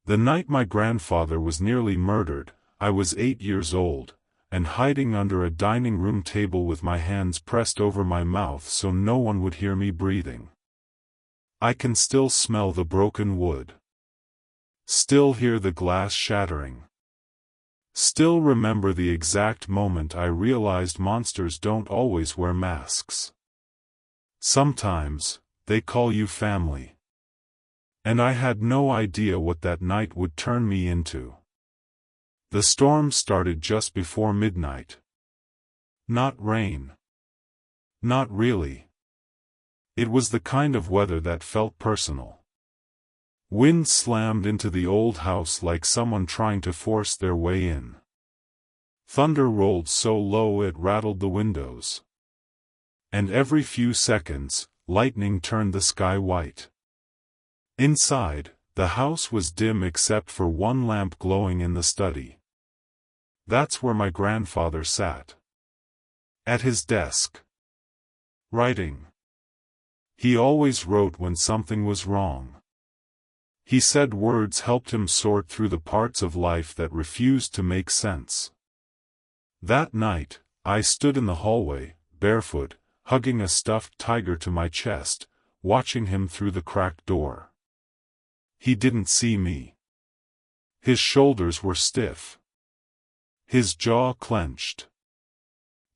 The night my grandfather was nearly murdered, I was 8 years old, and hiding under a dining room table with my hands pressed over my mouth so no one would hear me breathing. I can still smell the broken wood. Still hear the glass shattering. Still remember the exact moment I realized monsters don't always wear masks. Sometimes, they call you family. And I had no idea what that night would turn me into. The storm started just before midnight. Not rain. Not really. It was the kind of weather that felt personal. Wind slammed into the old house like someone trying to force their way in. Thunder rolled so low it rattled the windows. And every few seconds, lightning turned the sky white. Inside, the house was dim except for one lamp glowing in the study. That's where my grandfather sat. At his desk. Writing. He always wrote when something was wrong. He said words helped him sort through the parts of life that refused to make sense. That night, I stood in the hallway, barefoot, hugging a stuffed tiger to my chest, watching him through the cracked door. He didn't see me. His shoulders were stiff. His jaw clenched.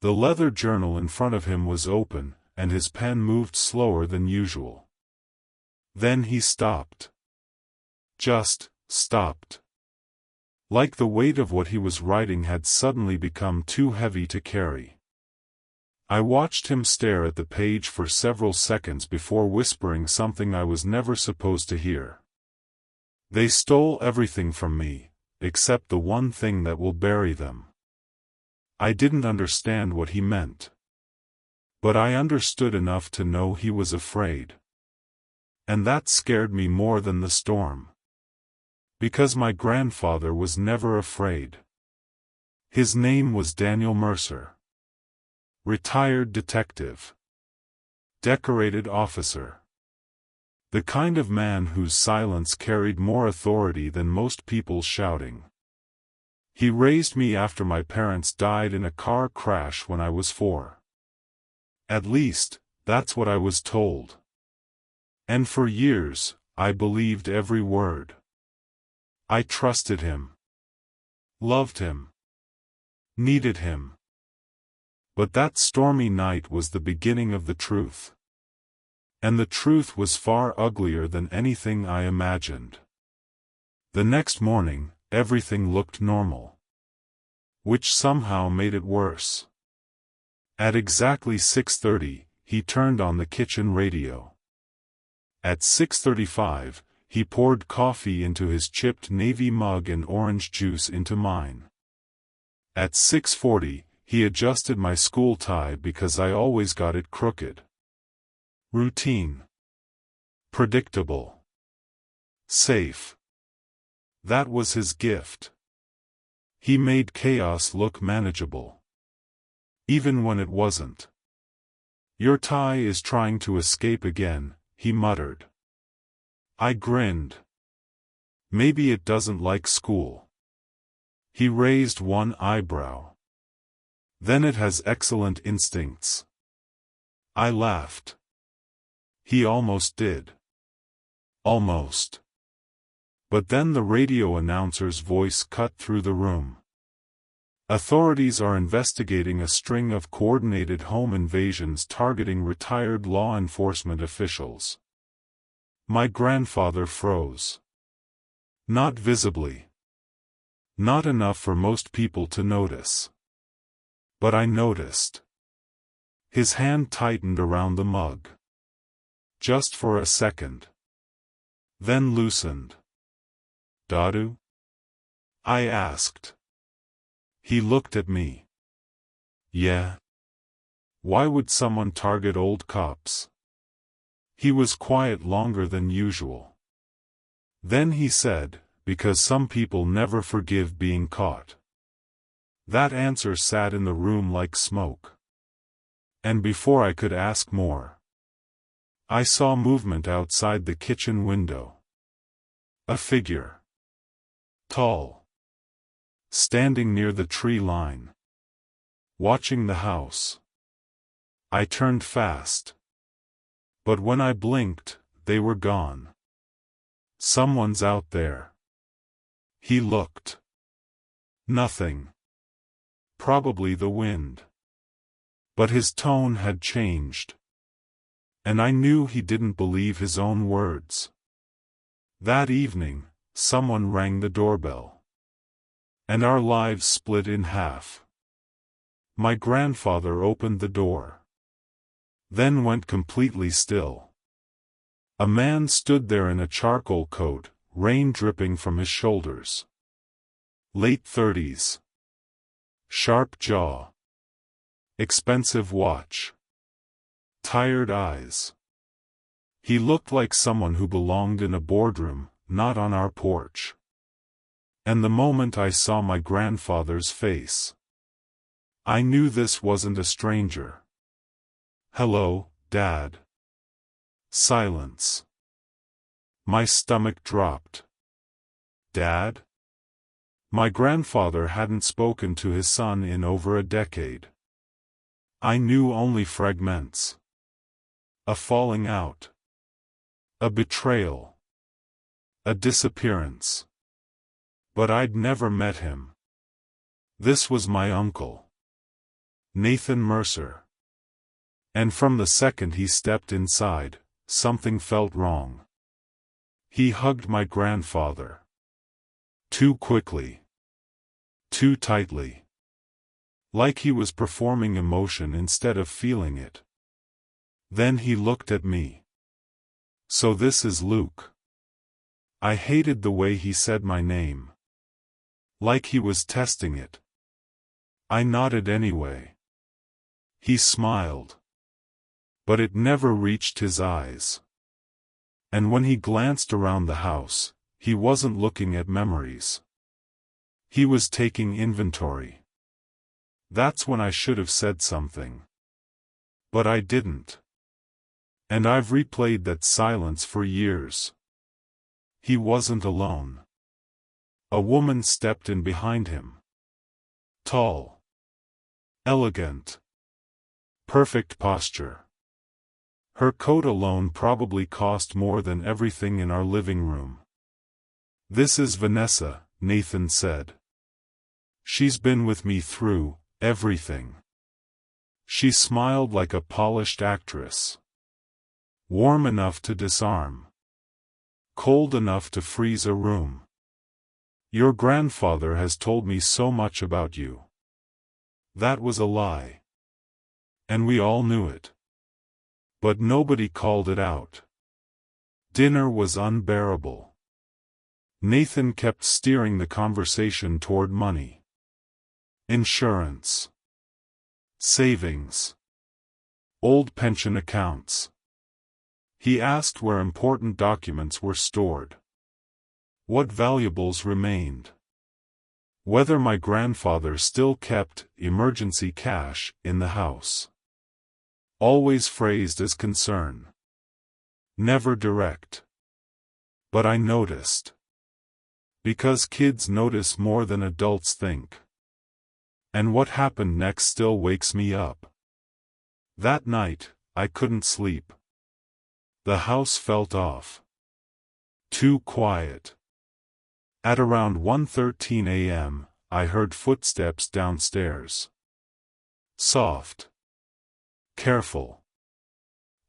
The leather journal in front of him was open, and his pen moved slower than usual. Then he stopped. Just stopped. Like the weight of what he was writing had suddenly become too heavy to carry. I watched him stare at the page for several seconds before whispering something I was never supposed to hear. They stole everything from me, except the one thing that will bury them. I didn't understand what he meant. But I understood enough to know he was afraid. And that scared me more than the storm. Because my grandfather was never afraid. His name was Daniel Mercer. Retired detective. Decorated officer. The kind of man whose silence carried more authority than most people's shouting. He raised me after my parents died in a car crash when I was 4. At least, that's what I was told. And for years, I believed every word. I trusted him. Loved him. Needed him. But that stormy night was the beginning of the truth. And the truth was far uglier than anything I imagined. The next morning, everything looked normal. Which somehow made it worse. At exactly 6:30, he turned on the kitchen radio. At 6:35, he poured coffee into his chipped navy mug and orange juice into mine. At 6:40, he adjusted my school tie because I always got it crooked. Routine. Predictable. Safe. That was his gift. He made chaos look manageable. Even when it wasn't. Your tie is trying to escape again, he muttered. I grinned. Maybe it doesn't like school. He raised one eyebrow. Then it has excellent instincts. I laughed. He almost did. Almost. But then the radio announcer's voice cut through the room. Authorities are investigating a string of coordinated home invasions targeting retired law enforcement officials. My grandfather froze. Not visibly. Not enough for most people to notice. But I noticed. His hand tightened around the mug. Just for a second. Then loosened. Dadu? I asked. He looked at me. Yeah. Why would someone target old cops? He was quiet longer than usual. Then he said, because some people never forgive being caught. That answer sat in the room like smoke. And before I could ask more, I saw movement outside the kitchen window. A figure. tall, standing near the tree line, watching the house. I turned fast. But when I blinked, they were gone. Someone's out there. He looked. Nothing. Probably the wind. But his tone had changed. And I knew he didn't believe his own words. That evening, someone rang the doorbell. And our lives split in half. My grandfather opened the door. Then went completely still. A man stood there in a charcoal coat, rain dripping from his shoulders. Late 30s. Sharp jaw. Expensive watch. Tired eyes. He looked like someone who belonged in a boardroom, not on our porch. And the moment I saw my grandfather's face, I knew this wasn't a stranger. "Hello, Dad." Silence. My stomach dropped. Dad? My grandfather hadn't spoken to his son in over a decade. I knew only fragments. A falling out. A betrayal. A disappearance. But I'd never met him. This was my uncle, Nathan Mercer. And from the second he stepped inside, something felt wrong. He hugged my grandfather. Too quickly. Too tightly. Like he was performing emotion instead of feeling it. Then he looked at me. "So this is Luke." I hated the way he said my name. Like he was testing it. I nodded anyway. He smiled. But it never reached his eyes. And when he glanced around the house, he wasn't looking at memories. He was taking inventory. That's when I should have said something. But I didn't. And I've replayed that silence for years. He wasn't alone. A woman stepped in behind him. Tall. Elegant. Perfect posture. Her coat alone probably cost more than everything in our living room. "This is Vanessa," Nathan said. "She's been with me through everything." She smiled like a polished actress. Warm enough to disarm. Cold enough to freeze a room. "Your grandfather has told me so much about you." That was a lie. And we all knew it. But nobody called it out. Dinner was unbearable. Nathan kept steering the conversation toward money. Insurance. Savings. Old pension accounts. He asked where important documents were stored. What valuables remained. Whether my grandfather still kept emergency cash in the house. Always phrased as concern. Never direct. But I noticed. Because kids notice more than adults think. And what happened next still wakes me up. That night, I couldn't sleep. The house felt off. Too quiet. At around 1:13 a.m., I heard footsteps downstairs. Soft. Careful.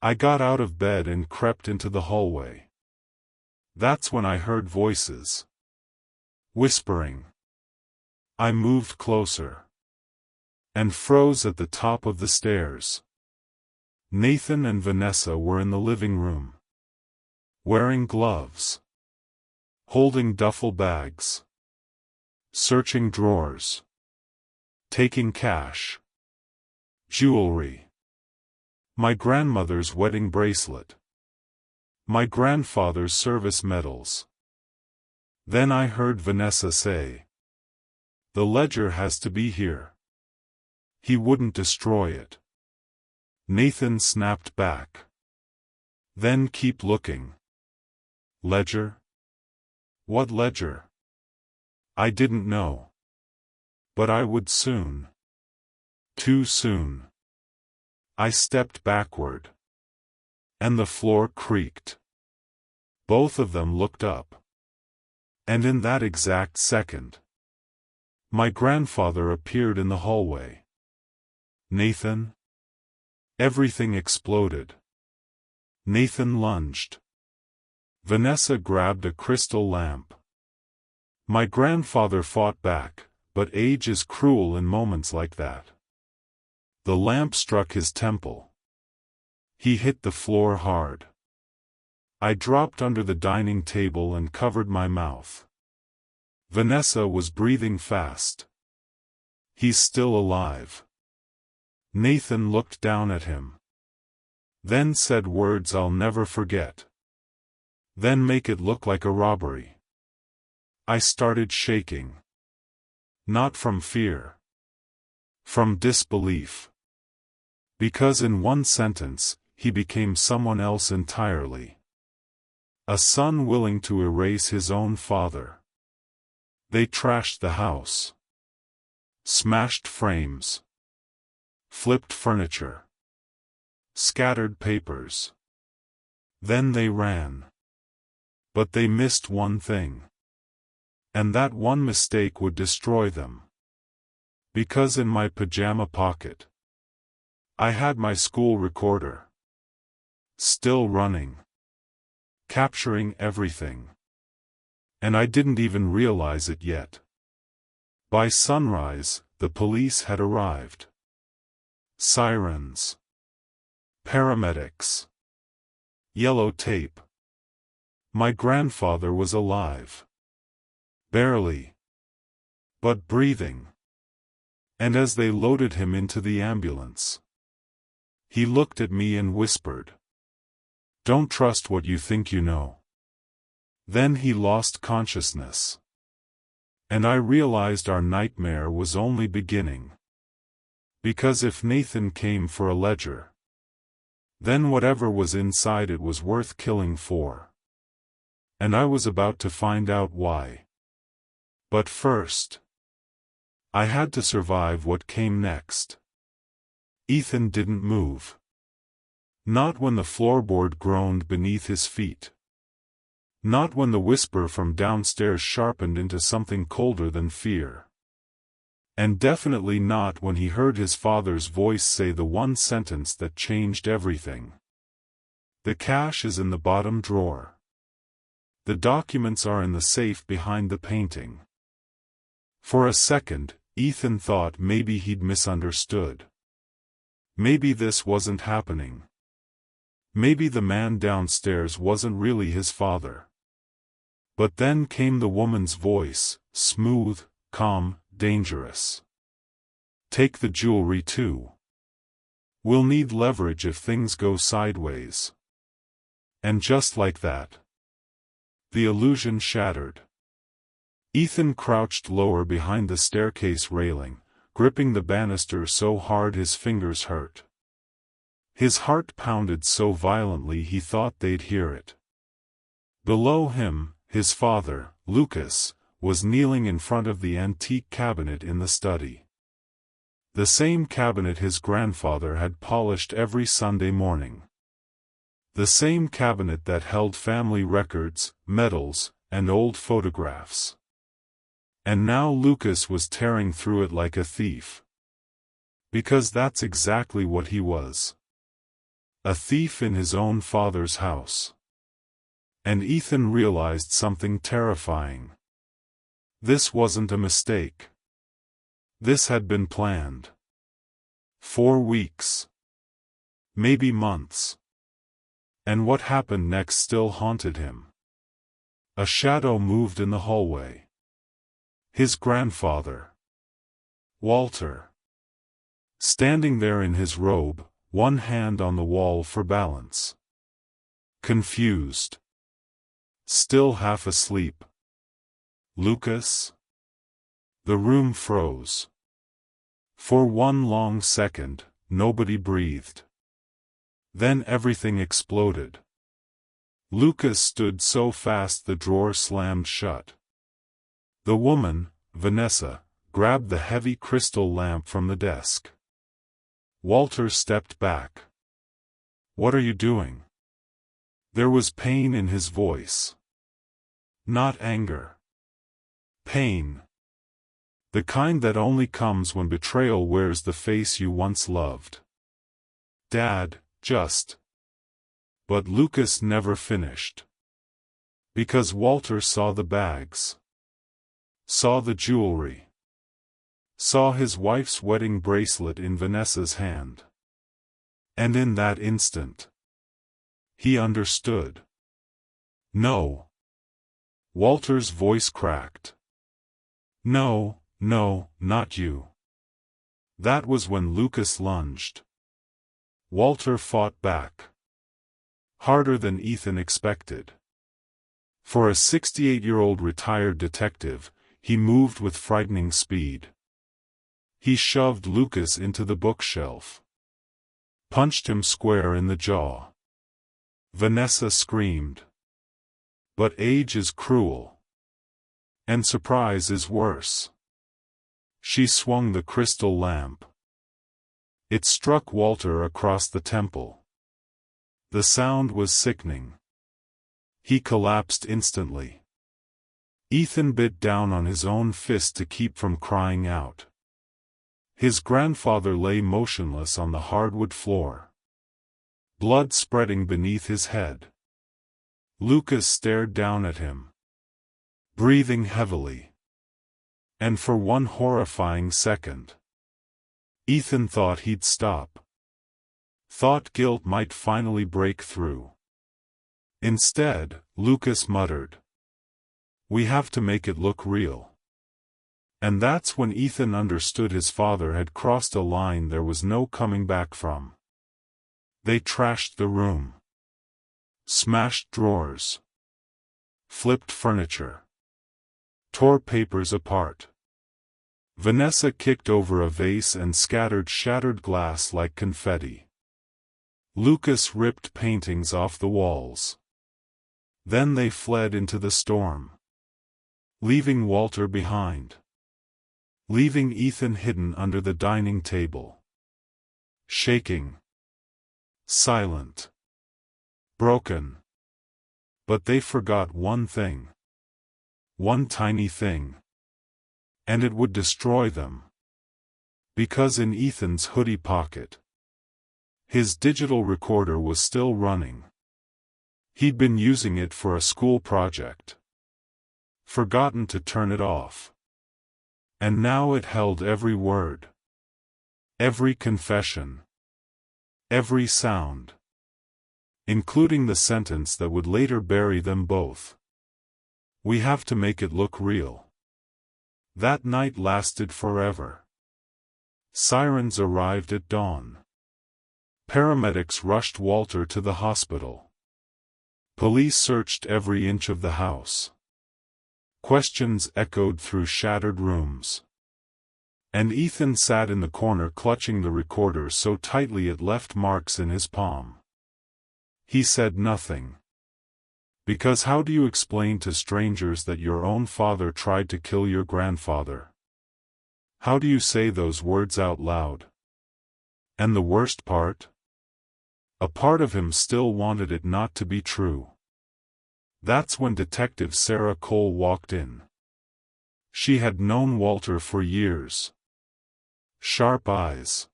I got out of bed and crept into the hallway. That's when I heard voices. Whispering. I moved closer. And froze at the top of the stairs. Nathan and Vanessa were in the living room. Wearing gloves. Holding duffel bags. Searching drawers. Taking cash. Jewelry. My grandmother's wedding bracelet. My grandfather's service medals. Then I heard Vanessa say, "The ledger has to be here." He wouldn't destroy it. Nathan snapped back. "Then keep looking." "Ledger? What ledger?" I didn't know. But I would soon. Too soon. I stepped backward. And the floor creaked. Both of them looked up. And in that exact second, my grandfather appeared in the hallway. Nathan? Everything exploded. Nathan lunged. Vanessa grabbed a crystal lamp. My grandfather fought back, but age is cruel in moments like that. The lamp struck his temple. He hit the floor hard. I dropped under the dining table and covered my mouth. Vanessa was breathing fast. He's still alive. Nathan looked down at him. Then said words I'll never forget. Then make it look like a robbery. I started shaking. Not from fear. From disbelief. Because in one sentence, he became someone else entirely. A son willing to erase his own father. They trashed the house. Smashed frames. Flipped furniture. Scattered papers. Then they ran. But they missed one thing. And that one mistake would destroy them. Because in my pajama pocket, I had my school recorder. Still running. Capturing everything. And I didn't even realize it yet. By sunrise, the police had arrived. Sirens. Paramedics. Yellow tape. My grandfather was alive. Barely. But breathing. And as they loaded him into the ambulance, he looked at me and whispered, "Don't trust what you think you know." Then he lost consciousness. And I realized our nightmare was only beginning. Because if Nathan came for a ledger, then whatever was inside it was worth killing for. And I was about to find out why. But first, I had to survive what came next. Ethan didn't move. Not when the floorboard groaned beneath his feet. Not when the whisper from downstairs sharpened into something colder than fear. And definitely not when he heard his father's voice say the one sentence that changed everything. "The cash is in the bottom drawer. The documents are in the safe behind the painting." For a second, Ethan thought maybe he'd misunderstood. Maybe this wasn't happening. Maybe the man downstairs wasn't really his father. But then came the woman's voice, smooth, calm, dangerous. "Take the jewelry too. We'll need leverage if things go sideways." And just like that, the illusion shattered. Ethan crouched lower behind the staircase railing, gripping the banister so hard his fingers hurt. His heart pounded so violently he thought they'd hear it. Below him, his father, Lucas, was kneeling in front of the antique cabinet in the study. The same cabinet his grandfather had polished every Sunday morning. The same cabinet that held family records, medals, and old photographs. And now Lucas was tearing through it like a thief. Because that's exactly what he was. A thief in his own father's house. And Ethan realized something terrifying. This wasn't a mistake. This had been planned. 4 weeks. Maybe months. And what happened next still haunted him. A shadow moved in the hallway. His grandfather. Walter. Standing there in his robe, one hand on the wall for balance. Confused. Still half asleep. Lucas? The room froze. For one long second, nobody breathed. Then everything exploded. Lucas stood so fast the drawer slammed shut. The woman, Vanessa, grabbed the heavy crystal lamp from the desk. Walter stepped back. "What are you doing?" There was pain in his voice. Not anger. Pain. The kind that only comes when betrayal wears the face you once loved. "Dad, just..." But Lucas never finished. Because Walter saw the bags. Saw the jewelry. Saw his wife's wedding bracelet in Vanessa's hand. And in that instant, he understood. "No." Walter's voice cracked. "No, no, not you." That was when Lucas lunged. Walter fought back. Harder than Ethan expected. For a 68-year-old retired detective, he moved with frightening speed. He shoved Lucas into the bookshelf. Punched him square in the jaw. Vanessa screamed. But age is cruel. And surprise is worse. She swung the crystal lamp. It struck Walter across the temple. The sound was sickening. He collapsed instantly. Ethan bit down on his own fist to keep from crying out. His grandfather lay motionless on the hardwood floor. Blood spreading beneath his head. Lucas stared down at him. Breathing heavily. And for one horrifying second, Ethan thought he'd stop. Thought guilt might finally break through. Instead, Lucas muttered, "We have to make it look real." And that's when Ethan understood his father had crossed a line there was no coming back from. They trashed the room. Smashed drawers. Flipped furniture. Tore papers apart. Vanessa kicked over a vase and scattered shattered glass like confetti. Lucas ripped paintings off the walls. Then they fled into the storm. Leaving Walter behind. Leaving Ethan hidden under the dining table. Shaking. Silent. Broken. But they forgot one thing. One tiny thing. And it would destroy them. Because in Ethan's hoodie pocket, his digital recorder was still running. He'd been using it for a school project. Forgotten to turn it off. And now it held every word. Every confession. Every sound. Including the sentence that would later bury them both. "We have to make it look real." That night lasted forever. Sirens arrived at dawn. Paramedics rushed Walter to the hospital. Police searched every inch of the house. Questions echoed through shattered rooms. And Ethan sat in the corner clutching the recorder so tightly it left marks in his palm. He said nothing. Because how do you explain to strangers that your own father tried to kill your grandfather? How do you say those words out loud? And the worst part? A part of him still wanted it not to be true. That's when Detective Sarah Cole walked in. She had known Walter for years. Sharp eyes.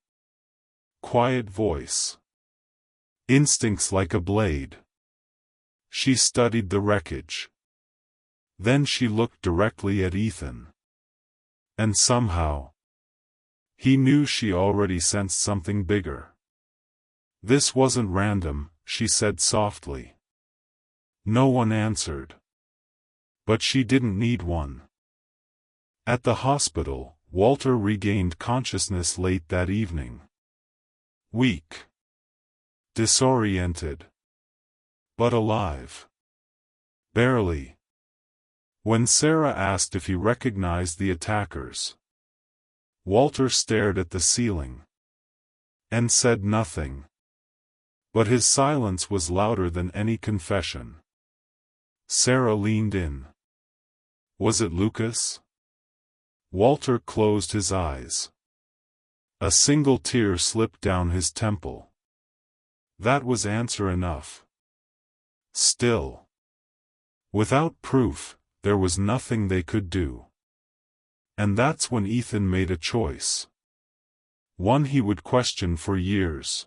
Quiet voice. Instincts like a blade. She studied the wreckage. Then she looked directly at Ethan. And somehow, he knew she already sensed something bigger. "This wasn't random," she said softly. No one answered. But she didn't need one. At the hospital, Walter regained consciousness late that evening. Weak. Disoriented. But alive. Barely. When Sarah asked if he recognized the attackers, Walter stared at the ceiling. And said nothing. But his silence was louder than any confession. Sarah leaned in. "Was it Lucas?" Walter closed his eyes. A single tear slipped down his temple. That was answer enough. Still, without proof, there was nothing they could do. And that's when Ethan made a choice. One he would question for years.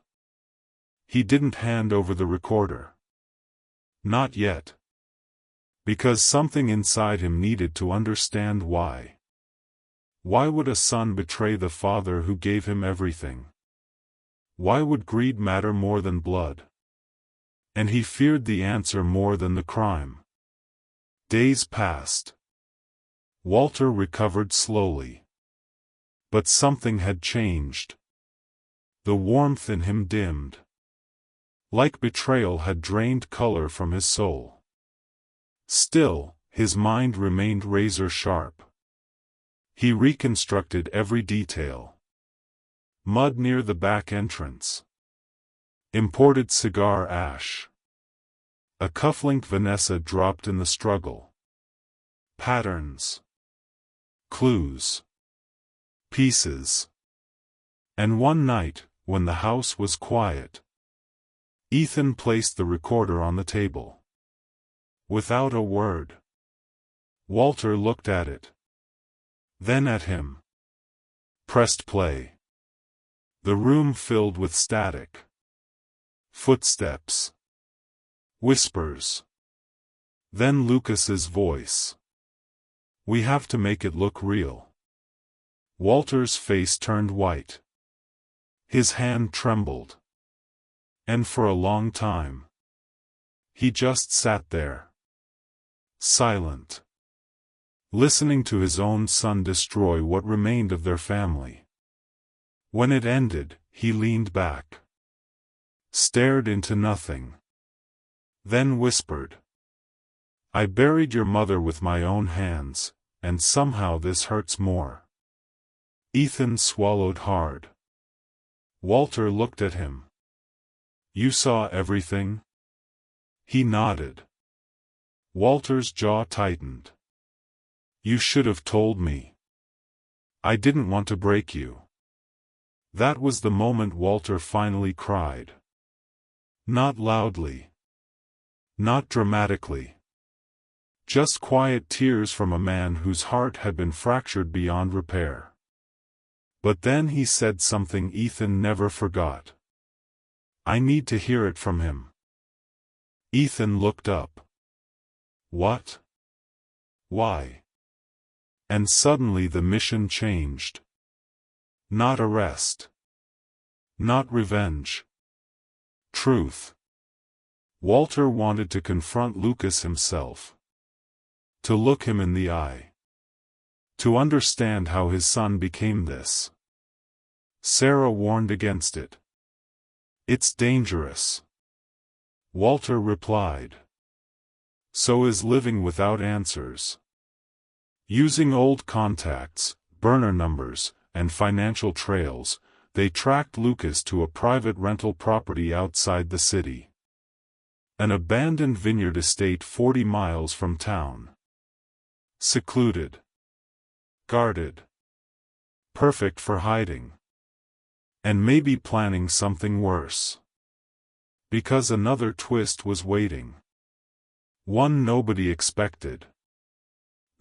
He didn't hand over the recorder. Not yet. Because something inside him needed to understand why. Why would a son betray the father who gave him everything? Why would greed matter more than blood? And he feared the answer more than the crime. Days passed. Walter recovered slowly. But something had changed. The warmth in him dimmed. Like betrayal had drained color from his soul. Still, his mind remained razor sharp. He reconstructed every detail. Mud near the back entrance. Imported cigar ash. A cufflinked Vanessa dropped in the struggle. Patterns. Clues. Pieces. And one night, when the house was quiet, Ethan placed the recorder on the table. Without a word. Walter looked at it. Then at him. Pressed play. The room filled with static. Footsteps. Whispers. Then Lucas's voice. "We have to make it look real." Walter's face turned white. His hand trembled. And for a long time, he just sat there. Silent. Listening to his own son destroy what remained of their family. When it ended, he leaned back. Stared into nothing. Then whispered. "I buried your mother with my own hands, and somehow this hurts more." Ethan swallowed hard. Walter looked at him. "You saw everything?" He nodded. Walter's jaw tightened. "You should have told me. I didn't want to break you." That was the moment Walter finally cried. Not loudly. Not dramatically. Just quiet tears from a man whose heart had been fractured beyond repair. But then he said something Ethan never forgot. "I need to hear it from him." Ethan looked up. "What? Why?" And suddenly the mission changed. Not arrest. Not revenge. Truth. Walter wanted to confront Lucas himself. To look him in the eye. To understand how his son became this. Sarah warned against it. "It's dangerous." Walter replied. "So is living without answers." Using old contacts, burner numbers, and financial trails, they tracked Lucas to a private rental property outside the city. An abandoned vineyard estate 40 miles from town. Secluded. Guarded. Perfect for hiding. And maybe planning something worse. Because another twist was waiting. One nobody expected.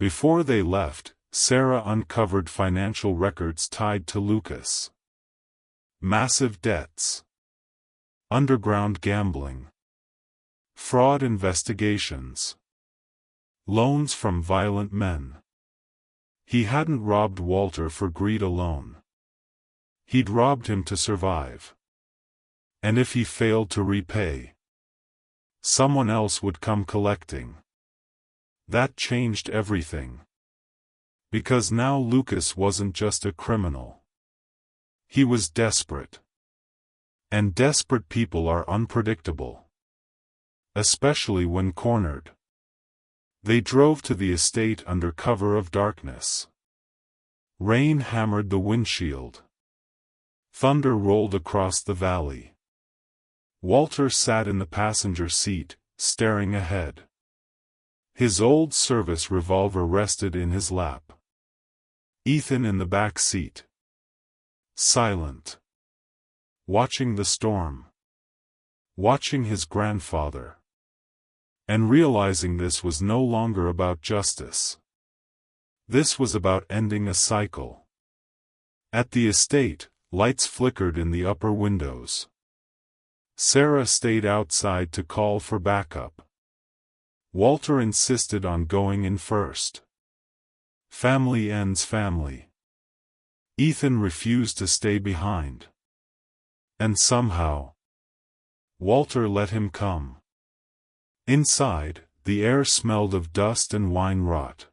Before they left, Sarah uncovered financial records tied to Lucas. Massive debts. Underground gambling. Fraud investigations. Loans from violent men. He hadn't robbed Walter for greed alone. He'd robbed him to survive. And if he failed to repay, someone else would come collecting. That changed everything. Because now Lucas wasn't just a criminal. He was desperate. And desperate people are unpredictable. Especially when cornered. They drove to the estate under cover of darkness. Rain hammered the windshield. Thunder rolled across the valley. Walter sat in the passenger seat, staring ahead. His old service revolver rested in his lap. Ethan in the back seat. Silent. Watching the storm. Watching his grandfather. And realizing this was no longer about justice. This was about ending a cycle. At the estate, lights flickered in the upper windows. Sarah stayed outside to call for backup. Walter insisted on going in first. Family ends family. Ethan refused to stay behind. And somehow, Walter let him come. Inside, the air smelled of dust and wine rot.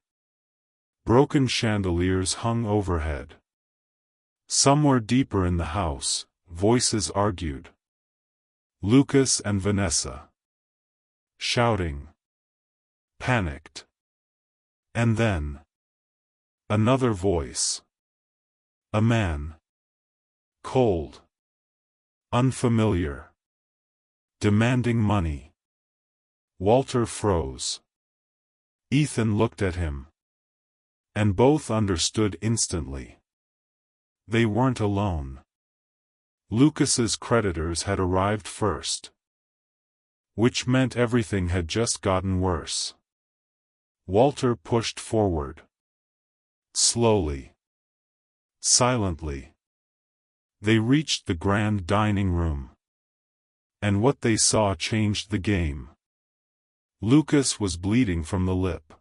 Broken chandeliers hung overhead. Somewhere deeper in the house, voices argued. Lucas and Vanessa. Shouting. Panicked. And then, another voice. A man. Cold. Unfamiliar. Demanding money. Walter froze. Ethan looked at him. And both understood instantly. They weren't alone. Lucas's creditors had arrived first. Which meant everything had just gotten worse. Walter pushed forward. Slowly. Silently. They reached the grand dining room. And what they saw changed the game. Lucas was bleeding from the lip.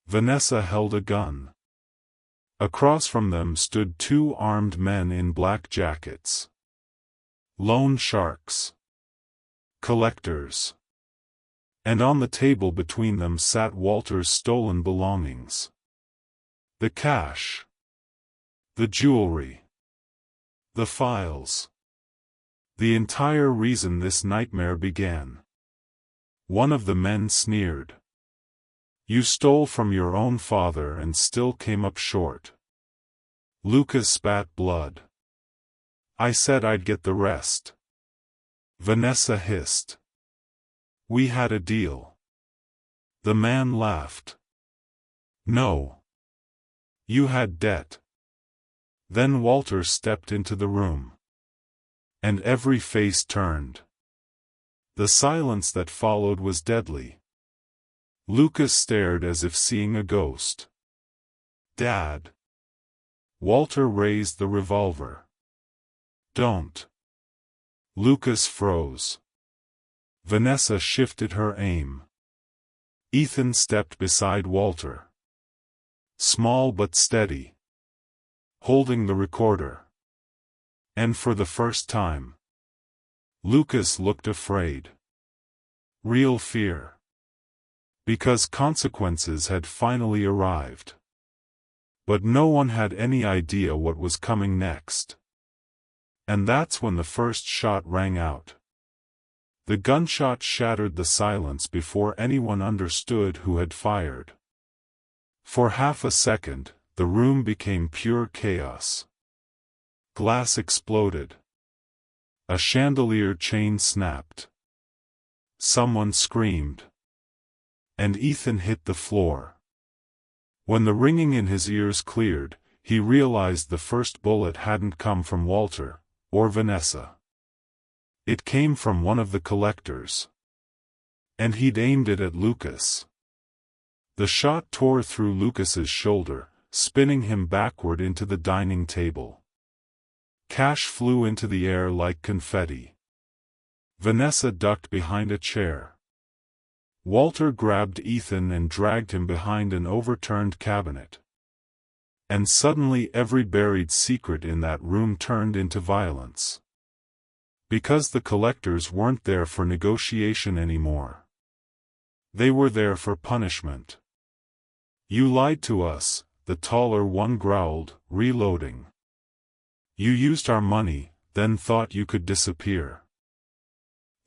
Vanessa held a gun. Across from them stood two armed men in black jackets. Loan sharks. Collectors. And on the table between them sat Walter's stolen belongings. The cash. The jewelry. The files. The entire reason this nightmare began. One of the men sneered. You stole from your own father and still came up short. Lucas spat blood. I said I'd get the rest. Vanessa hissed. We had a deal. The man laughed. No. You had debt. Then Walter stepped into the room. And every face turned. The silence that followed was deadly. Lucas stared as if seeing a ghost. Dad. Walter raised the revolver. Don't. Lucas froze. Vanessa shifted her aim. Ethan stepped beside Walter. Small but steady. Holding the recorder. And for the first time, Lucas looked afraid. Real fear. Because consequences had finally arrived. But no one had any idea what was coming next. And that's when the first shot rang out. The gunshot shattered the silence before anyone understood who had fired. For half a second, the room became pure chaos. Glass exploded. A chandelier chain snapped. Someone screamed. And Ethan hit the floor. When the ringing in his ears cleared, he realized the first bullet hadn't come from Walter, or Vanessa. It came from one of the collectors. And he'd aimed it at Lucas. The shot tore through Lucas's shoulder, spinning him backward into the dining table. Cash flew into the air like confetti. Vanessa ducked behind a chair. Walter grabbed Ethan and dragged him behind an overturned cabinet. And suddenly every buried secret in that room turned into violence. Because the collectors weren't there for negotiation anymore. They were there for punishment. You lied to us, the taller one growled, reloading. You used our money, then thought you could disappear.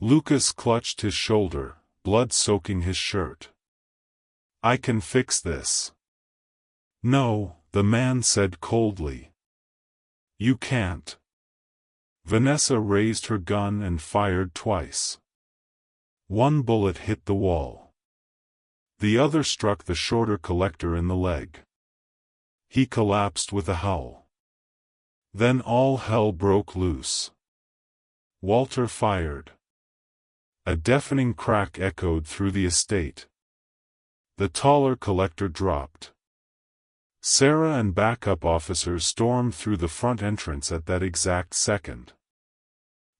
Lucas clutched his shoulder, blood soaking his shirt. I can fix this. No, the man said coldly. You can't. Vanessa raised her gun and fired twice. One bullet hit the wall. The other struck the shorter collector in the leg. He collapsed with a howl. Then all hell broke loose. Walter fired. A deafening crack echoed through the estate. The taller collector dropped. Sarah and backup officers stormed through the front entrance at that exact second.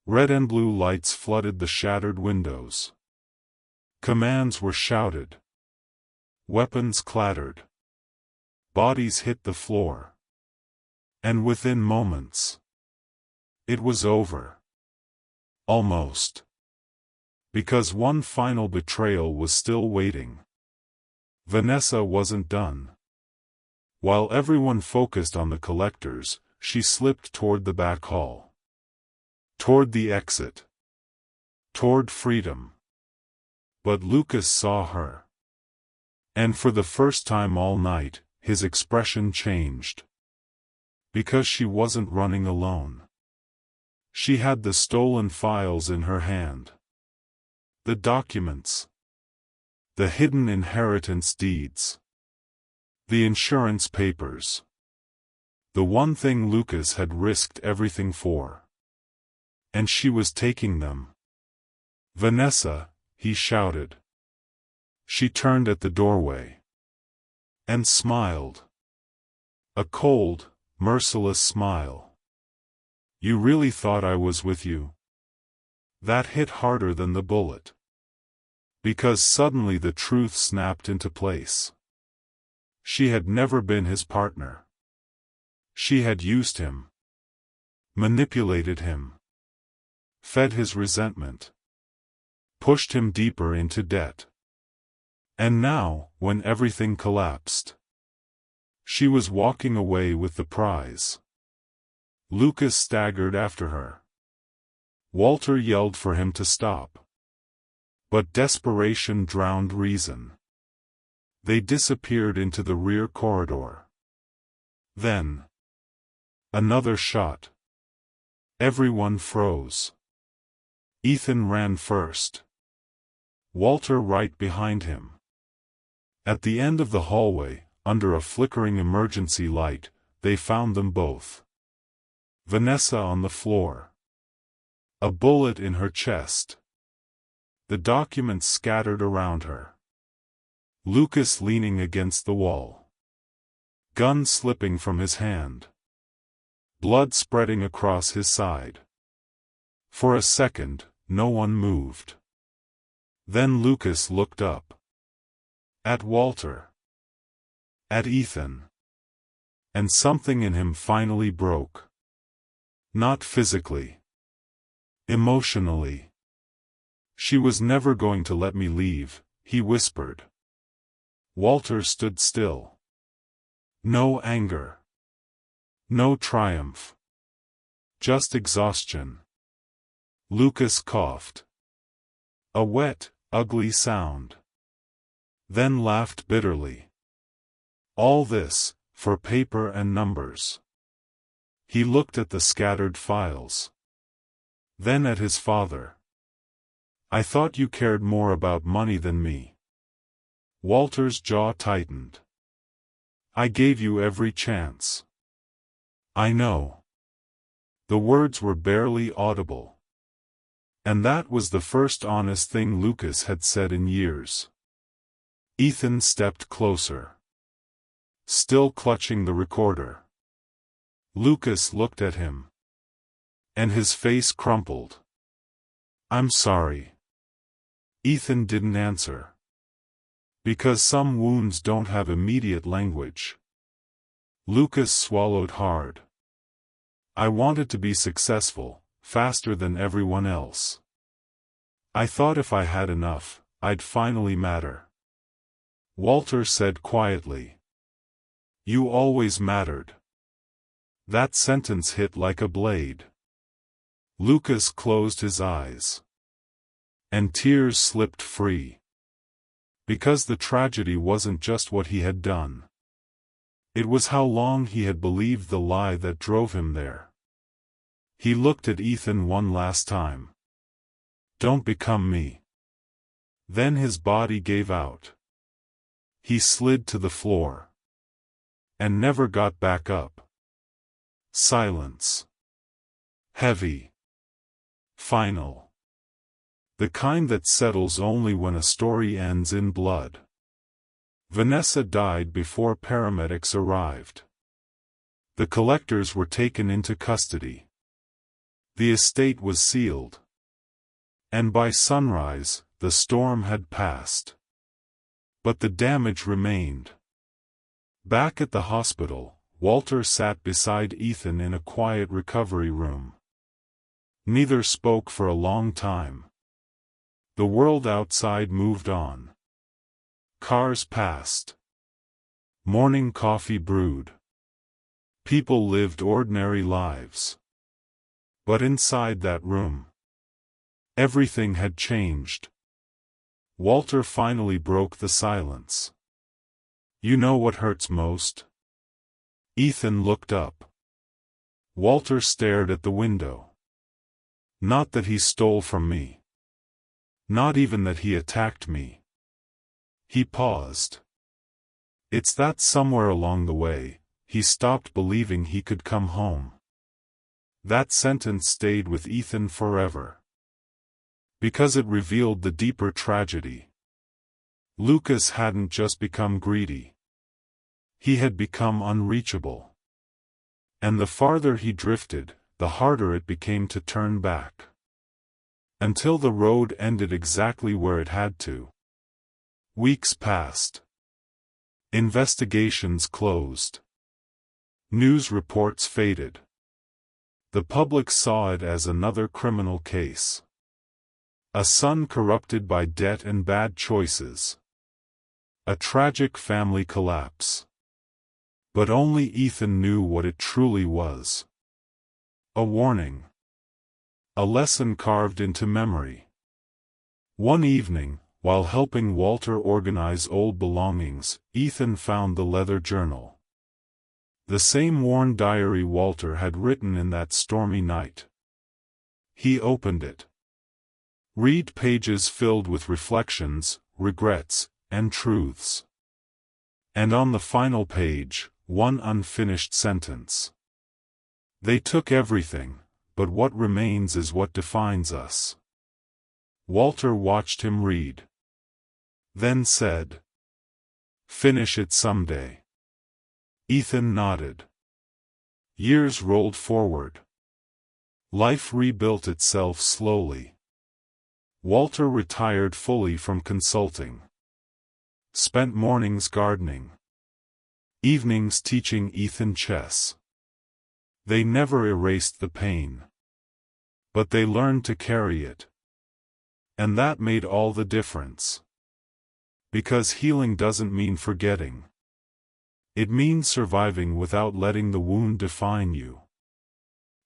Red and blue lights flooded the shattered windows. Commands were shouted. Weapons clattered. Bodies hit the floor. And within moments, it was over. Almost. Because one final betrayal was still waiting. Vanessa wasn't done. While everyone focused on the collectors, she slipped toward the back hall. Toward the exit. Toward freedom. But Lucas saw her. And for the first time all night, his expression changed. Because she wasn't running alone. She had the stolen files in her hand. The documents. The hidden inheritance deeds. The insurance papers. The one thing Lucas had risked everything for. And she was taking them. Vanessa, he shouted. She turned at the doorway. And smiled. A cold, merciless smile. You really thought I was with you? That hit harder than the bullet. Because suddenly the truth snapped into place. She had never been his partner. She had used him. Manipulated him. Fed his resentment. Pushed him deeper into debt. And now, when everything collapsed, she was walking away with the prize. Lucas staggered after her. Walter yelled for him to stop. But desperation drowned reason. They disappeared into the rear corridor. Then, another shot. Everyone froze. Ethan ran first. Walter right behind him. At the end of the hallway, under a flickering emergency light, they found them both. Vanessa on the floor. A bullet in her chest. The documents scattered around her. Lucas leaning against the wall. Gun slipping from his hand. Blood spreading across his side. For a second, no one moved. Then Lucas looked up. At Walter. At Ethan. And something in him finally broke. Not physically. Emotionally. She was never going to let me leave, he whispered. Walter stood still. No anger. No triumph. Just exhaustion. Lucas coughed. A wet, ugly sound. Then laughed bitterly. All this, for paper and numbers. He looked at the scattered files. Then at his father. I thought you cared more about money than me. Walter's jaw tightened. I gave you every chance. I know. The words were barely audible. And that was the first honest thing Lucas had said in years. Ethan stepped closer. Still clutching the recorder. Lucas looked at him. And his face crumpled. I'm sorry. Ethan didn't answer. Because some wounds don't have immediate language. Lucas swallowed hard. I wanted to be successful, faster than everyone else. I thought if I had enough, I'd finally matter. Walter said quietly. You always mattered. That sentence hit like a blade. Lucas closed his eyes. And tears slipped free. Because the tragedy wasn't just what he had done. It was how long he had believed the lie that drove him there. He looked at Ethan one last time. Don't become me. Then his body gave out. He slid to the floor. and never got back up. Silence. Heavy. Final. The kind that settles only when a story ends in blood. Vanessa died before paramedics arrived. The collectors were taken into custody. The estate was sealed. And by sunrise, the storm had passed. But the damage remained. Back at the hospital, Walter sat beside Ethan in a quiet recovery room. Neither spoke for a long time. The world outside moved on. Cars passed. Morning coffee brewed. People lived ordinary lives. But inside that room, everything had changed. Walter finally broke the silence. "You know what hurts most?" Ethan looked up. Walter stared at the window. "Not that he stole from me. Not even that he attacked me." He paused. "It's that somewhere along the way, he stopped believing he could come home." That sentence stayed with Ethan forever. Because it revealed the deeper tragedy. Lucas hadn't just become greedy. He had become unreachable. And the farther he drifted, the harder it became to turn back. Until the road ended exactly where it had to. Weeks passed. Investigations closed. News reports faded. The public saw it as another criminal case. A son corrupted by debt and bad choices. A tragic family collapse. But only Ethan knew what it truly was. A warning. A lesson carved into memory. One evening, while helping Walter organize old belongings, Ethan found the leather journal. The same worn diary Walter had written in that stormy night. He opened it. Read pages filled with reflections, regrets, and truths. And on the final page, one unfinished sentence. "They took everything, but what remains is what defines us." Walter watched him read. Then said, "Finish it someday." Ethan nodded. Years rolled forward. Life rebuilt itself slowly. Walter retired fully from consulting. Spent mornings gardening. Evenings teaching Ethan chess. They never erased the pain. But they learned to carry it. And that made all the difference. Because healing doesn't mean forgetting. It means surviving without letting the wound define you.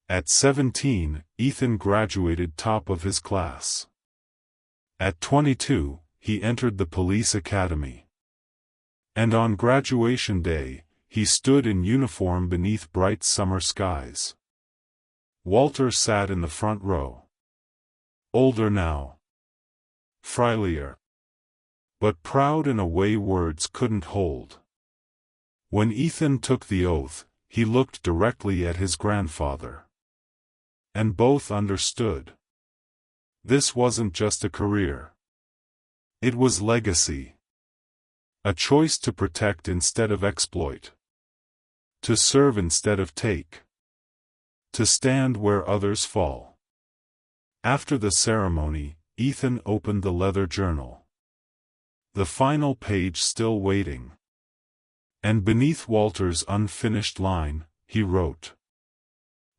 At 17, Ethan graduated top of his class. At 22, he entered the police academy. And on graduation day, he stood in uniform beneath bright summer skies. Walter sat in the front row. Older now. Frielier. But proud in a way words couldn't hold. When Ethan took the oath, he looked directly at his grandfather. And both understood. This wasn't just a career. It was legacy. A choice to protect instead of exploit. To serve instead of take. To stand where others fall. After the ceremony, Ethan opened the leather journal. The final page still waiting. And beneath Walter's unfinished line, he wrote,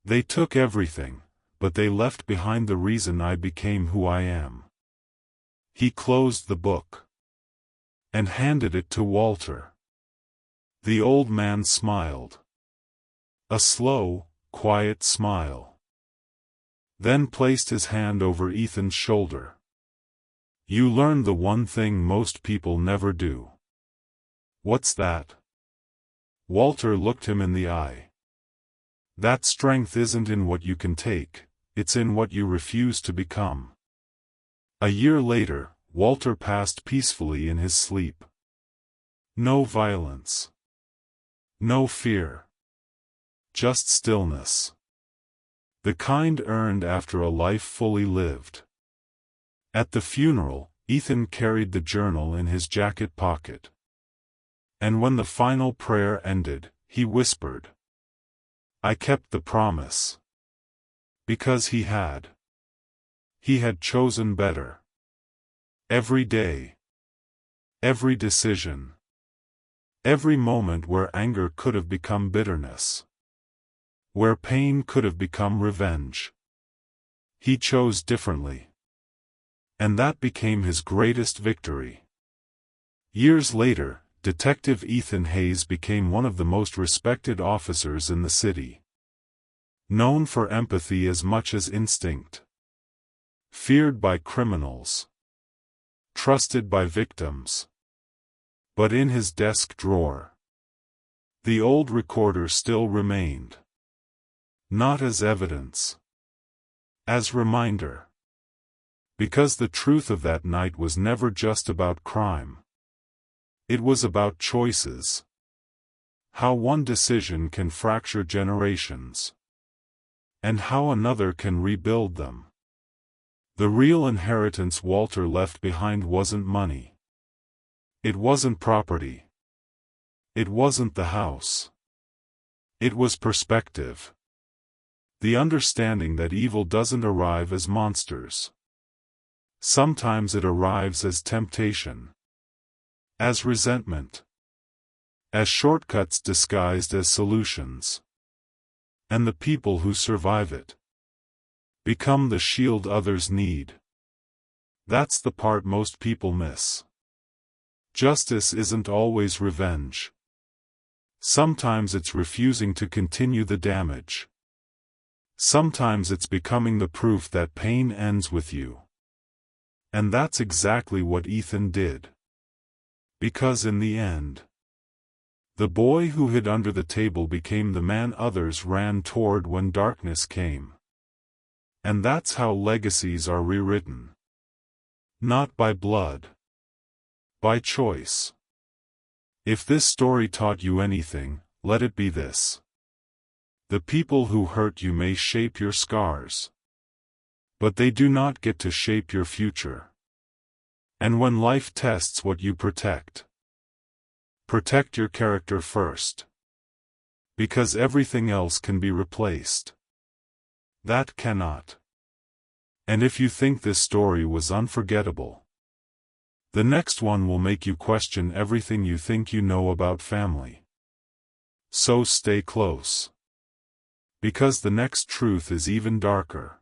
"They took everything, but they left behind the reason I became who I am." He closed the book. And handed it to Walter. The old man smiled. A slow, quiet smile. Then placed his hand over Ethan's shoulder. "You learned the one thing most people never do." "What's that?" Walter looked him in the eye. "That strength isn't in what you can take, it's in what you refuse to become." A year later, Walter passed peacefully in his sleep. No violence. No fear. Just stillness. The kind earned after a life fully lived. At the funeral, Ethan carried the journal in his jacket pocket. And when the final prayer ended, he whispered, "I kept the promise." Because he had. He had chosen better. Every day. Every decision. Every moment where anger could have become bitterness. Where pain could have become revenge. He chose differently. And that became his greatest victory. Years later, Detective Ethan Hayes became one of the most respected officers in the city. Known for empathy as much as instinct. Feared by criminals. Trusted by victims. But in his desk drawer, the old recorder still remained. Not as evidence. As reminder. Because the truth of that night was never just about crime. It was about choices. How one decision can fracture generations. And how another can rebuild them. The real inheritance Walter left behind wasn't money. It wasn't property. It wasn't the house. It was perspective. The understanding that evil doesn't arrive as monsters. Sometimes it arrives as temptation. As resentment. As shortcuts disguised as solutions. And the people who survive it become the shield others need. That's the part most people miss. Justice isn't always revenge. Sometimes it's refusing to continue the damage. Sometimes it's becoming the proof that pain ends with you. And that's exactly what Ethan did. Because in the end, the boy who hid under the table became the man others ran toward when darkness came. And that's how legacies are rewritten. Not by blood. By choice. If this story taught you anything, let it be this. The people who hurt you may shape your scars. But they do not get to shape your future. And when life tests what you protect, protect your character first. Because everything else can be replaced. That cannot. And if you think this story was unforgettable, the next one will make you question everything you think you know about family. So stay close. Because the next truth is even darker.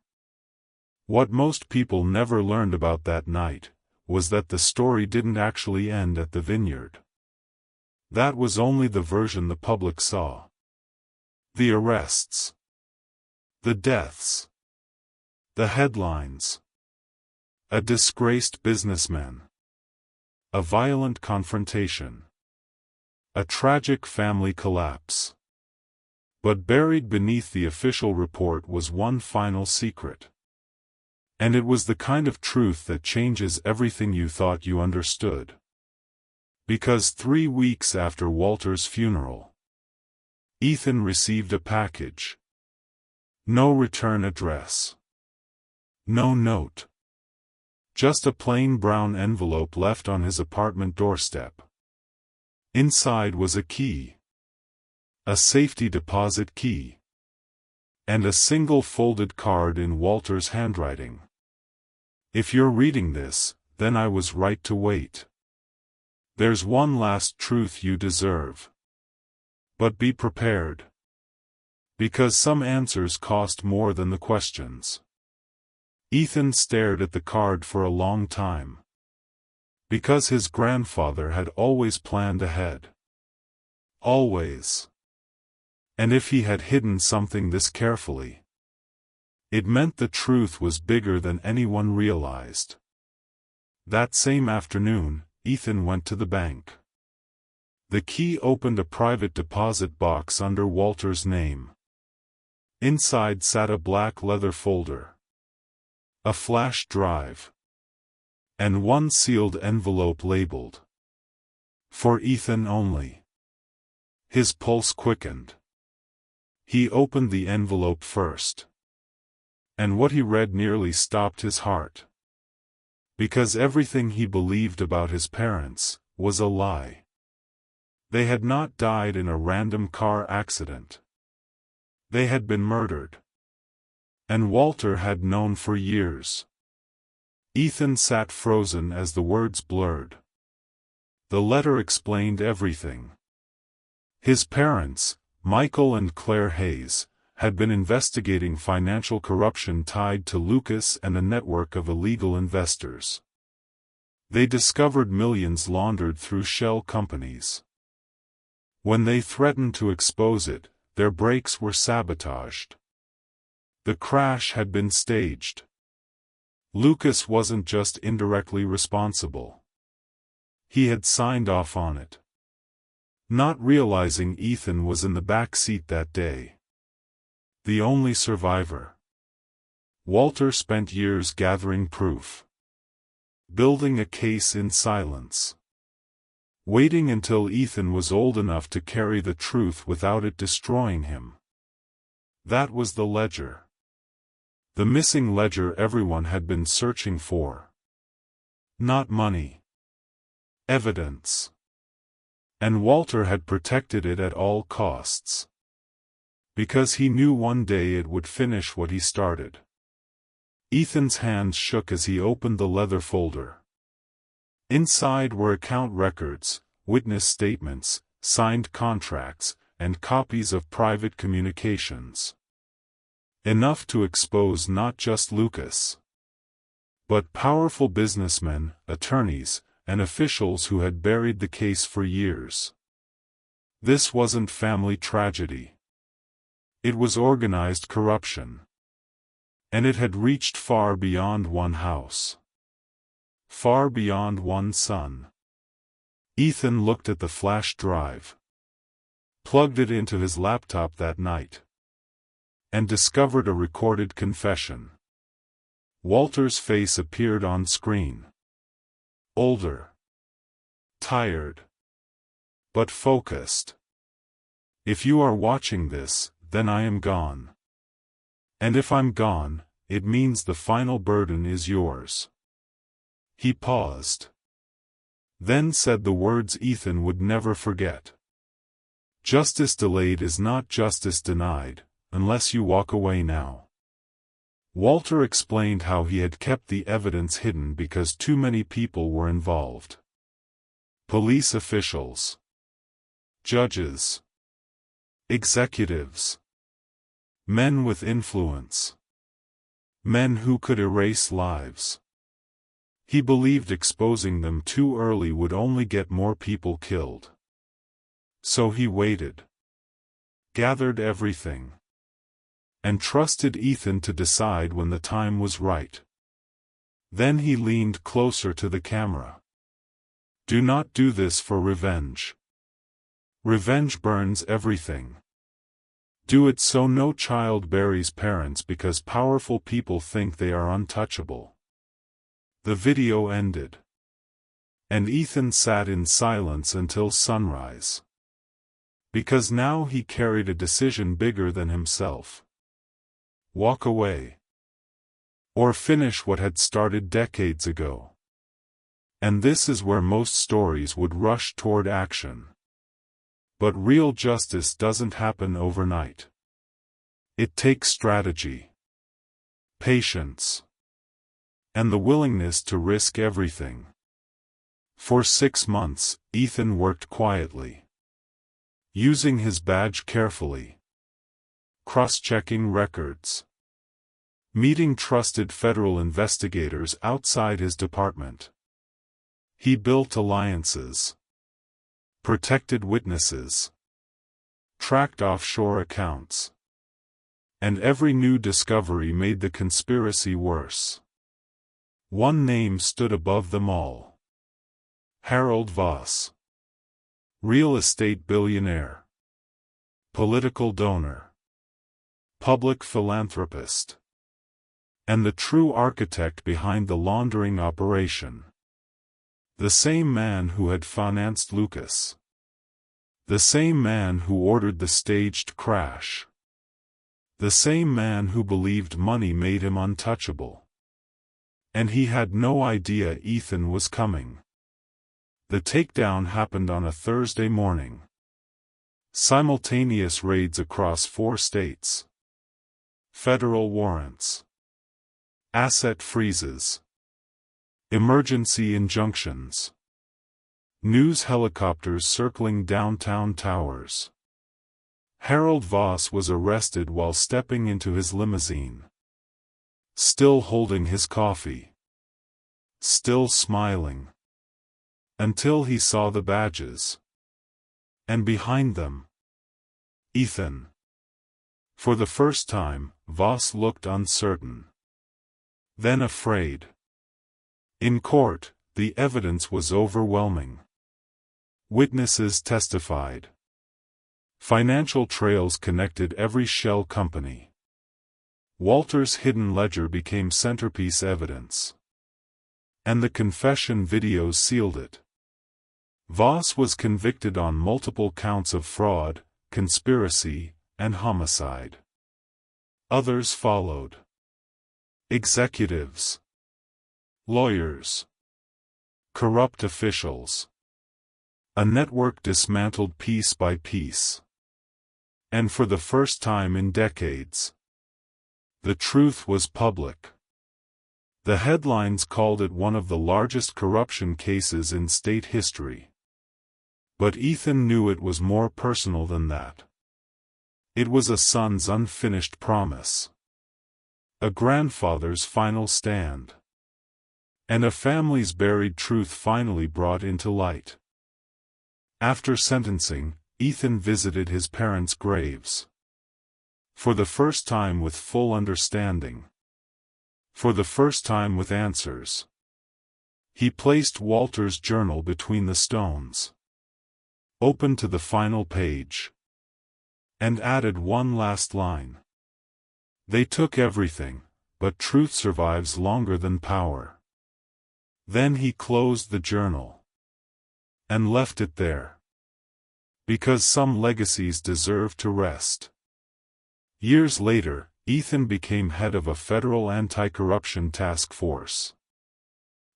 What most people never learned about that night was that the story didn't actually end at the vineyard. That was only the version the public saw. The arrests. The deaths. The headlines. A disgraced businessman. A violent confrontation. A tragic family collapse. But buried beneath the official report was one final secret. And it was the kind of truth that changes everything you thought you understood. Because 3 weeks after Walter's funeral, Ethan received a package. No return address. No note. Just a plain brown envelope left on his apartment doorstep. Inside was a key. A safety deposit key. And a single folded card in Walter's handwriting. If you're reading this, then I was right to wait. There's one last truth you deserve. But be prepared. Because some answers cost more than the questions. Ethan stared at the card for a long time. Because his grandfather had always planned ahead. Always. And if he had hidden something this carefully, it meant the truth was bigger than anyone realized. That same afternoon, Ethan went to the bank. The key opened a private deposit box under Walter's name. Inside sat a black leather folder. A flash drive. And one sealed envelope labeled. For Ethan only. His pulse quickened. He opened the envelope first. And what he read nearly stopped his heart. Because everything he believed about his parents was a lie. They had not died in a random car accident. They had been murdered. And Walter had known for years. Ethan sat frozen as the words blurred. The letter explained everything. His parents, Michael and Claire Hayes, had been investigating financial corruption tied to Lucas and a network of illegal investors. They discovered millions laundered through shell companies. When they threatened to expose it, their brakes were sabotaged. The crash had been staged. Lucas wasn't just indirectly responsible. He had signed off on it. Not realizing Ethan was in the back seat that day. The only survivor. Walter spent years gathering proof. Building a case in silence. Waiting until Ethan was old enough to carry the truth without it destroying him. That was the ledger. The missing ledger everyone had been searching for. Not money. Evidence. And Walter had protected it at all costs. Because he knew one day it would finish what he started. Ethan's hands shook as he opened the leather folder. Inside were account records, witness statements, signed contracts, and copies of private communications. Enough to expose not just Lucas, but powerful businessmen, attorneys, and officials who had buried the case for years. This wasn't family tragedy. It was organized corruption. And it had reached far beyond one house. Far beyond one son. Ethan looked at the flash drive. Plugged it into his laptop that night. And discovered a recorded confession. Walter's face appeared on screen. Older. Tired. But focused. If you are watching this, then I am gone. And if I'm gone, it means the final burden is yours. He paused. Then said the words Ethan would never forget. Justice delayed is not justice denied, unless you walk away now. Walter explained how he had kept the evidence hidden because too many people were involved. Police officials. Judges. Executives. Men with influence. Men who could erase lives. He believed exposing them too early would only get more people killed. So he waited. Gathered everything. And trusted Ethan to decide when the time was right. Then he leaned closer to the camera. Do not do this for revenge. Revenge burns everything. Do it so no child buries parents because powerful people think they are untouchable. The video ended. And Ethan sat in silence until sunrise. Because now he carried a decision bigger than himself. Walk away. Or finish what had started decades ago. And this is where most stories would rush toward action. But real justice doesn't happen overnight. It takes strategy. Patience. And the willingness to risk everything. For 6 months, Ethan worked quietly. Using his badge carefully. Cross-checking records. Meeting trusted federal investigators outside his department. He built alliances. Protected witnesses. Tracked offshore accounts. And every new discovery made the conspiracy worse. One name stood above them all. Harold Voss. Real estate billionaire. Political donor. Public philanthropist. And the true architect behind the laundering operation. The same man who had financed Lucas. The same man who ordered the staged crash. The same man who believed money made him untouchable. And he had no idea Ethan was coming. The takedown happened on a Thursday morning. Simultaneous raids across 4 states. Federal warrants. Asset freezes. Emergency injunctions. News helicopters circling downtown towers. Harold Voss was arrested while stepping into his limousine. Still holding his coffee. Still smiling. Until he saw the badges. And behind them, Ethan. For the first time, Voss looked uncertain. Then afraid. In court, the evidence was overwhelming. Witnesses testified. Financial trails connected every shell company. Walter's hidden ledger became centerpiece evidence. And the confession videos sealed it. Voss was convicted on multiple counts of fraud, conspiracy, and homicide. Others followed. Executives. Lawyers. Corrupt officials. A network dismantled piece by piece. And for the first time in decades, the truth was public. The headlines called it one of the largest corruption cases in state history. But Ethan knew it was more personal than that. It was a son's unfinished promise. A grandfather's final stand. And a family's buried truth finally brought into light. After sentencing, Ethan visited his parents' graves. For the first time with full understanding. For the first time with answers. He placed Walter's journal between the stones. Opened to the final page. And added one last line. They took everything, but truth survives longer than power. Then he closed the journal. And left it there. Because some legacies deserve to rest. Years later, Ethan became head of a federal anti-corruption task force.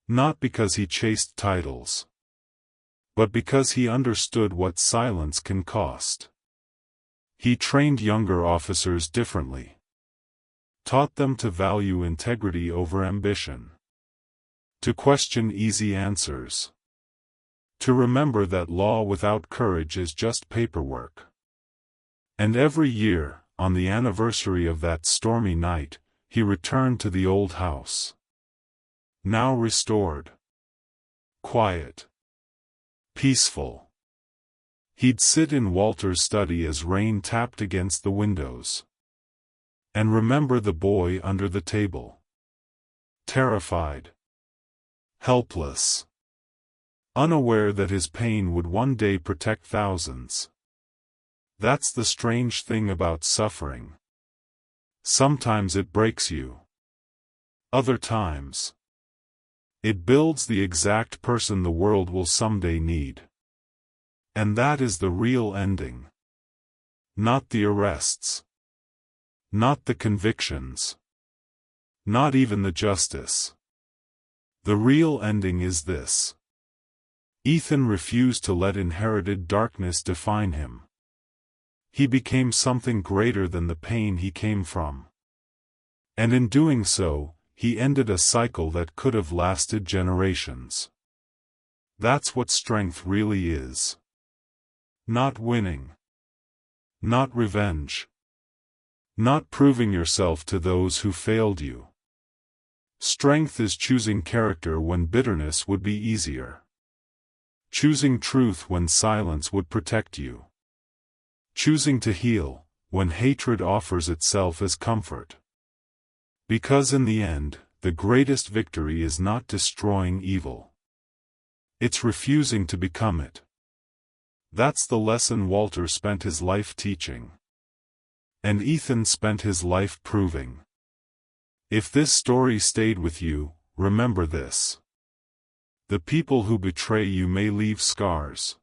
Not because he chased titles. But because he understood what silence can cost. He trained younger officers differently. Taught them to value integrity over ambition. To question easy answers. To remember that law without courage is just paperwork. And every year, on the anniversary of that stormy night, he returned to the old house. Now restored. Quiet. Peaceful. He'd sit in Walter's study as rain tapped against the windows. And remember the boy under the table. Terrified. Helpless. Unaware that his pain would one day protect thousands. That's the strange thing about suffering. Sometimes it breaks you. Other times, it builds the exact person the world will someday need. And that is the real ending. Not the arrests. Not the convictions. Not even the justice. The real ending is this. Ethan refused to let inherited darkness define him. He became something greater than the pain he came from. And in doing so, he ended a cycle that could have lasted generations. That's what strength really is. Not winning. Not revenge. Not proving yourself to those who failed you. Strength is choosing character when bitterness would be easier. Choosing truth when silence would protect you. Choosing to heal, when hatred offers itself as comfort. Because in the end, the greatest victory is not destroying evil. It's refusing to become it. That's the lesson Walter spent his life teaching. And Ethan spent his life proving. If this story stayed with you, remember this. The people who betray you may leave scars.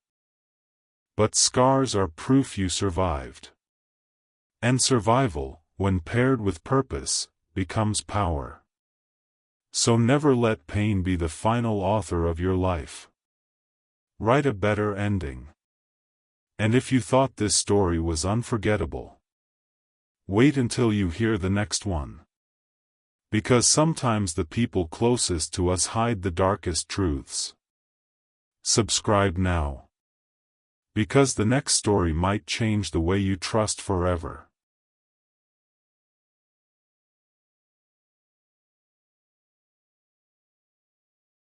But scars are proof you survived. And survival, when paired with purpose, becomes power. So never let pain be the final author of your life. Write a better ending. And if you thought this story was unforgettable, wait until you hear the next one. Because sometimes the people closest to us hide the darkest truths. Subscribe now. Because the next story might change the way you trust forever.